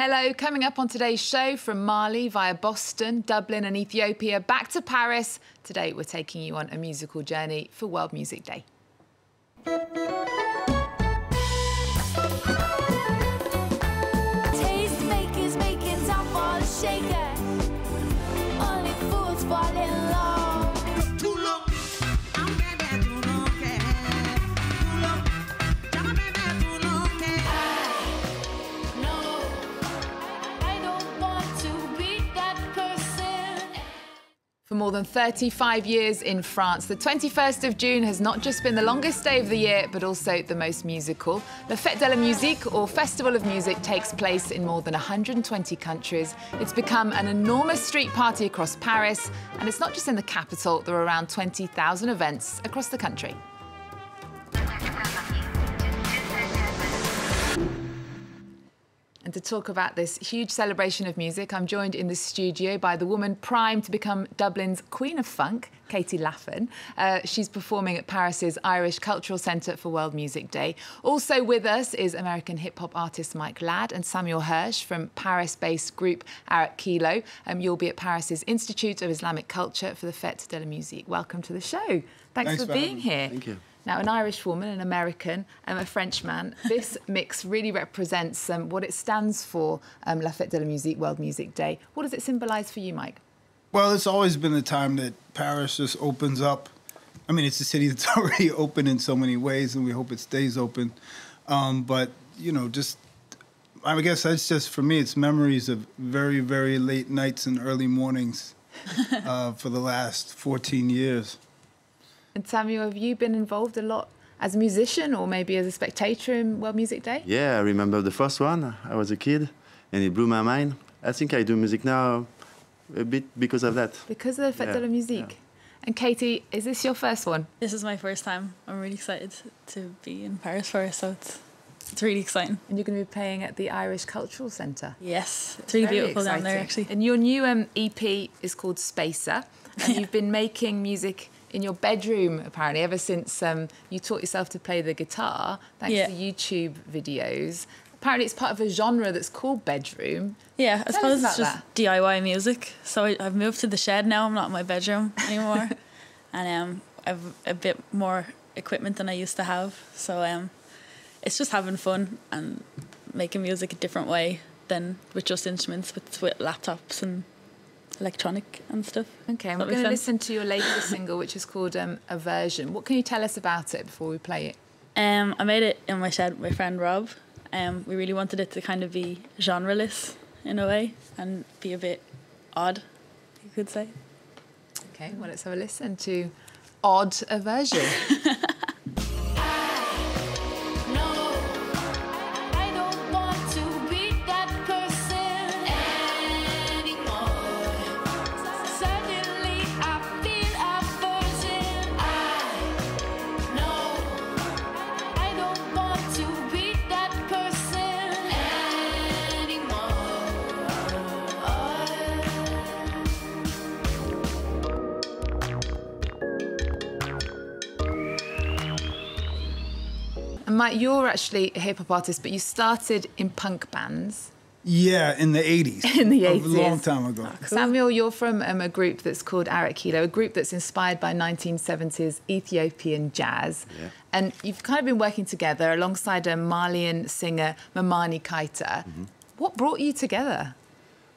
Hello, coming up on today's show, from Mali via Boston, Dublin and Ethiopia, back to Paris. Today we're taking you on a musical journey for World Music Day. Tastemakers make it down for the shaker. Only fools fall in love. For more than 35 years in France, the 21st of June has not just been the longest day of the year, but also the most musical. The Fête de la Musique, or Festival of Music, takes place in more than 120 countries. It's become an enormous street party across Paris, and it's not just in the capital. There are around 20,000 events across the country. And to talk about this huge celebration of music, I'm joined in the studio by the woman primed to become Dublin's Queen of Funk, Katie Laffan. She's performing at Paris's Irish Cultural Centre for World Music Day. Also with us is American hip-hop artist Mike Ladd and Samuel Hirsch from Paris-based group Arat Kilo. You'll be at Paris's Institute of Islamic Culture for the Fête de la Musique. Welcome to the show. Thanks for being here. Thank you. Now, an Irish woman, an American, a Frenchman. This mix really represents what it stands for, La Fête de la Musique, World Music Day. What does it symbolise for you, Mike? Well, it's always been a time that Paris just opens up. I mean, it's a city that's already open in so many ways, and we hope it stays open. But, you know, I guess that's just, for me, it's memories of very, very late nights and early mornings for the last 14 years. And Samuel, have you been involved a lot as a musician or maybe as a spectator in World Music Day? Yeah, I remember the first one. I was a kid and it blew my mind. I think I do music now a bit because of that. Because of the Fête de la Musique. Yeah. And Katie, is this your first one? This is my first time. I'm really excited to be in Paris for it, so it's really exciting. And you're going to be playing at the Irish Cultural Centre. Yes, it's really beautiful exciting down there, actually. And your new EP is called Spacer, and you've been making music in your bedroom, apparently, ever since you taught yourself to play the guitar, thanks to YouTube videos. Apparently it's part of a genre that's called bedroom. Yeah, I suppose it's just DIY music. So I've moved to the shed now. I'm not in my bedroom anymore. And I've a bit more equipment than I used to have. So it's just having fun and making music a different way than with just instruments, with laptops and electronic and stuff. Okay, and we're going to listen to your latest single, which is called Aversion. What can you tell us about it before we play it? I made it in my shed with my friend Rob. We really wanted it to kind of be genreless in a way and be a bit odd, you could say. Okay, well, let's have a listen to Odd Aversion. Mike, you're actually a hip-hop artist, but you started in punk bands. Yeah, in the 80s. In the 80s. A long time ago. Oh, cool. Samuel, you're from a group that's called Arat Kilo, a group that's inspired by 1970s Ethiopian jazz. Yeah. And you've kind of been working together alongside a Malian singer, Mamani Kaita. Mm-hmm. What brought you together?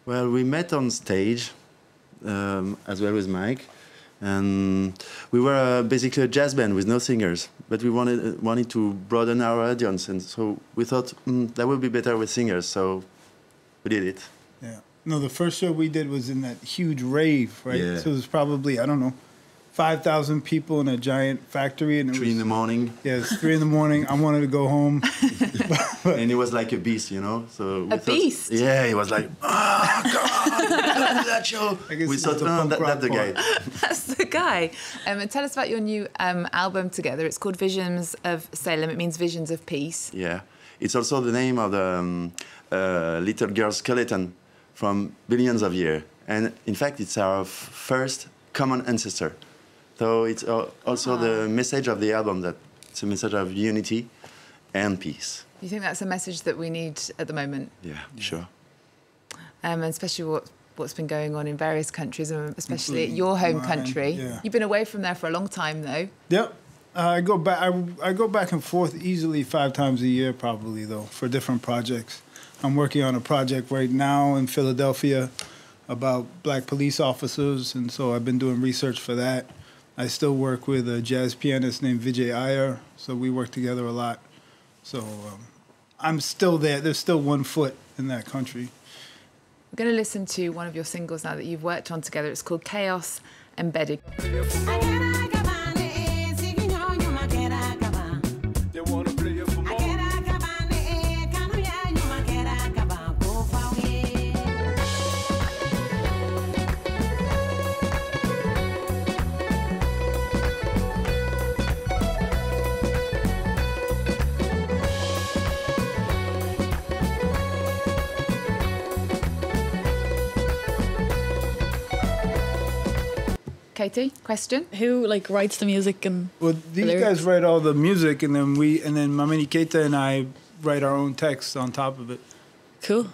Well, we met on stage, as well as Mike. And we were basically a jazz band with no singers, but we wanted to broaden our audience, and so we thought that would be better with singers, so we did it. Yeah. No, the first show we did was in that huge rave, right? Yeah. So it was probably, I don't know, 5,000 people in a giant factory. And 3 in the morning. Yeah, it's 3 in the morning. I wanted to go home. And he was like a beast, you know? So a beast? Yeah, he was like, oh, God, that show. We thought, that's the guy. That's the guy. And tell us about your new album together. It's called Visions of Salem. It means Visions of Peace. Yeah. It's also the name of the little girl skeleton from billions of years. And in fact, it's our first common ancestor. So it's also the message of the album, that it's a message of unity and peace. You think that's a message that we need at the moment? Yeah, sure. and especially what's been going on in various countries, and especially your home country. Yeah. You've been away from there for a long time, though. Yep. I go back. I go back and forth easily 5 times a year, probably though, for different projects. I'm working on a project right now in Philadelphia about black police officers, and so I've been doing research for that. I still work with a jazz pianist named Vijay Iyer, so we work together a lot. So I'm still there. There's still one foot in that country. We're going to listen to one of your singles now that you've worked on together. It's called Chaos Embedded. Katie, question? Who like writes the music and Well, these guys write all the music, and then Mamini Keita and I write our own texts on top of it. Cool.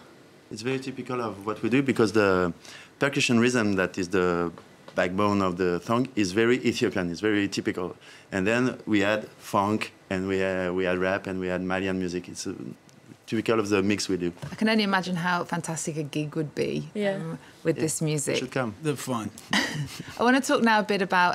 It's very typical of what we do because the percussion rhythm that is the backbone of the song is very Ethiopian. It's very typical. And then we add funk, and we add rap, and we add Malian music. It's typical of the mix we do. I can only imagine how fantastic a gig would be with this music. Should come. They're fun. I want to talk now a bit about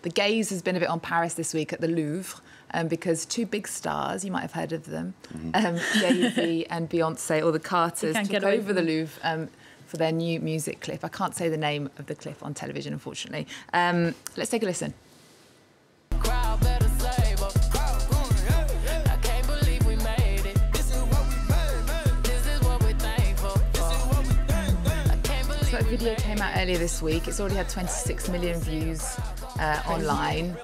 the gaze has been a bit on Paris this week at the Louvre because 2 big stars, you might have heard of them, Jay-Z and Beyonce, or the Carters, took over the Louvre for their new music clip. I can't say the name of the clip on television, unfortunately. Let's take a listen. A video came out earlier this week. It's already had 26 million views online.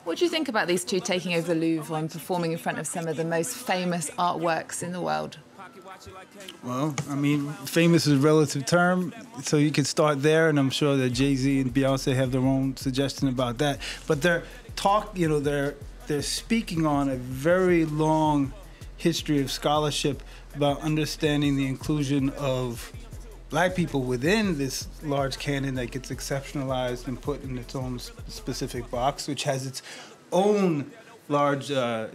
What do you think about these 2 taking over the Louvre and performing in front of some of the most famous artworks in the world? Well, I mean, famous is a relative term, so you can start there, and I'm sure that Jay-Z and Beyonce have their own suggestion about that. But they're speaking on a very long history of scholarship about understanding the inclusion of black people within this large canon that gets exceptionalized and put in its own specific box, which has its own large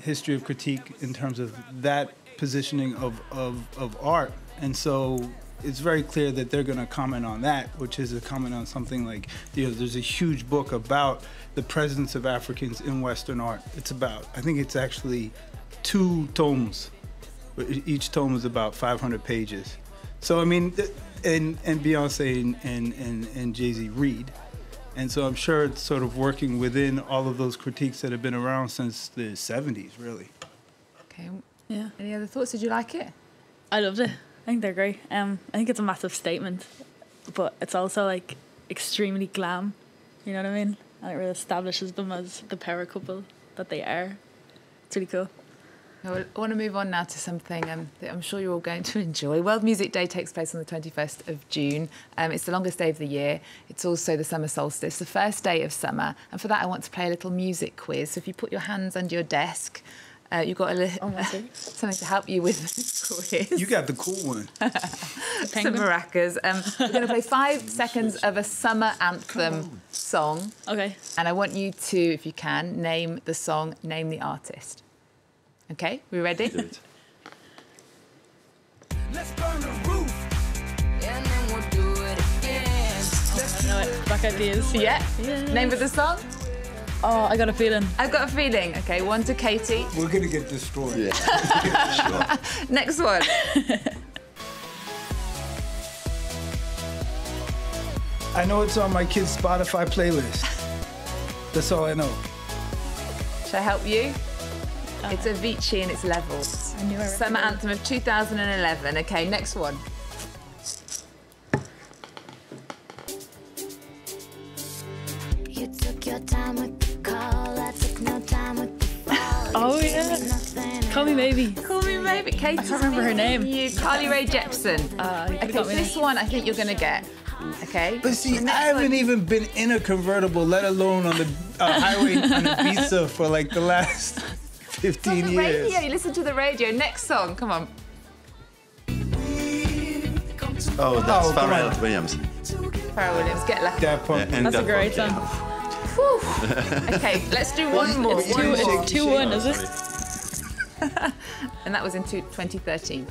history of critique in terms of that positioning of art. And so it's very clear that they're going to comment on that, which is a comment on something like, there's a huge book about the presence of Africans in Western art. I think it's actually 2 tomes. Each tome is about 500 pages. So, I mean, and Beyonce and Jay-Z read. And so I'm sure it's sort of working within all of those critiques that have been around since the 70s, really. Okay. Yeah. Any other thoughts? Did you like it? I loved it. I think they're great. I think it's a massive statement, but it's also like extremely glam. You know what I mean? And it really establishes them as the power couple that they are. It's really cool. I want to move on now to something that I'm sure you're all going to enjoy. World Music Day takes place on the 21st of June. It's the longest day of the year. It's also the summer solstice, the first day of summer. And for that, I want to play a little music quiz. So if you put your hands under your desk, you've got something to help you with the quiz. You got the cool one. Some maracas. We're going to play 5 seconds of a summer anthem song. Okay. And I want you to, if you can, name the song, name the artist. Okay, we ready? Do it. Let's burn the roof, and then we'll do it again. I know it. Black Ideas. Yeah. Name of the song? Oh, I got a feeling. I've got a feeling. Okay, 1 to Katie. We're going to get destroyed. Yeah. Next one. I know it's on my kid's Spotify playlist. That's all I know. Shall I help you? It's Avicii and it's Levels. I knew I Summer anthem of 2011. Okay, next one. You took your time with the call, I took no time with the fall. Oh, yeah. Call Me Maybe. Call me maybe. Katie. I can't remember her name. You, Carly Rae Jepsen. You Okay, got me this there. one I think you're going to get. Okay? But see, The I next haven't one- even been in a convertible, let alone on the highway on Ibiza for like the last It's on 15 the years. radio. You listen to the radio. Next song. Come on. Oh, that's Oh, come Pharrell on. Williams. Pharrell Williams, Get Lucky. Daft Punk. Yeah, and That's a Daft great Punk, song. Whew. Okay, let's do one more. It's 2-1, is it? And that was in 2013.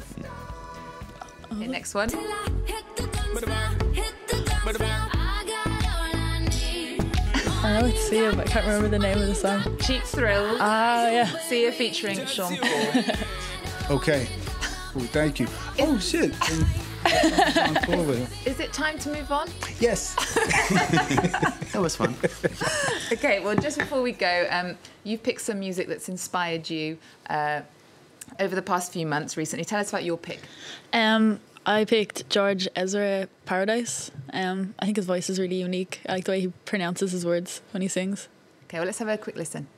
Okay, next one. Till I hit the guns now, hit the guns now. I got all I need. I know it's Sia, but I can't remember the name of the song. Cheap Thrill. Ah, yeah. Sia featuring Sean Paul. Okay. Oh, thank you. Oh, shit. Is it time to move on? Yes. That was fun. Okay, well, just before we go, you've picked some music that's inspired you over the past few months recently. Tell us about your pick. I picked George Ezra, Paradise. I think his voice is really unique. I like the way he pronounces his words when he sings. Okay, well, let's have a quick listen.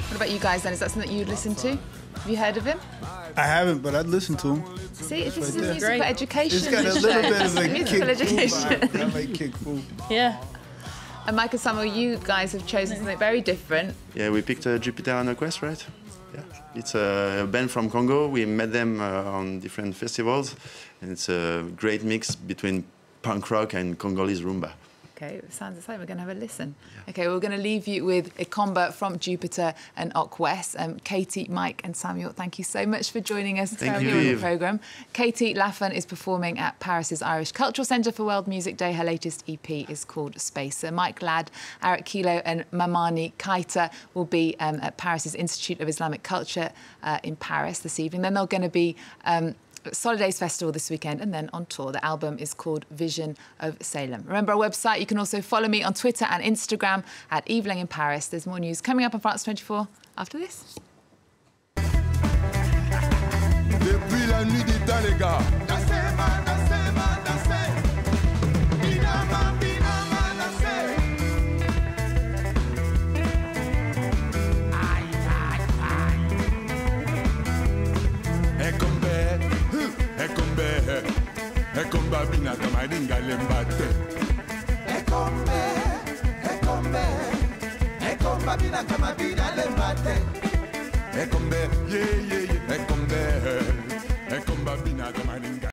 What about you guys then? Is that something you'd listen to? Have you heard of him? I haven't, but I'd listen to him. See, this is there. musical Great. education. It's got a this little show. bit of a Musical kick education. I like kick food. Yeah. And Mike and Samuel, you guys have chosen something very different. Yeah, we picked Jupiter on a Quest, right? Yeah. It's a band from Congo. We met them on different festivals, and it's a great mix between punk rock and Congolese rumba. Okay, it sounds exciting. We're going to have a listen. Okay, we're going to leave you with a combo from Jupiter and Ok West. Katie, Mike and Samuel, thank you so much for joining us Thank here you, on the Eve. programme. Katie Laffan is performing at Paris's Irish Cultural Centre for World Music Day. Her latest EP is called Spacer. Mike Ladd, Arat Kilo and Mamani Kaita will be at Paris's Institute of Islamic Culture in Paris this evening. Then they're going to be Solid Days Festival this weekend and then on tour. The album is called Vision of Salem. Remember our website. You can also follow me on Twitter and Instagram at Eve Lang in Paris. There's more news coming up on France 24 after this. Depuis la nuit des temps, les gars. Ekomba bina kamaringa lembate. Ekomba bina kamabina lembate. Ekombe, yeah, yeah, yeah. Ekomba bina kamaringa.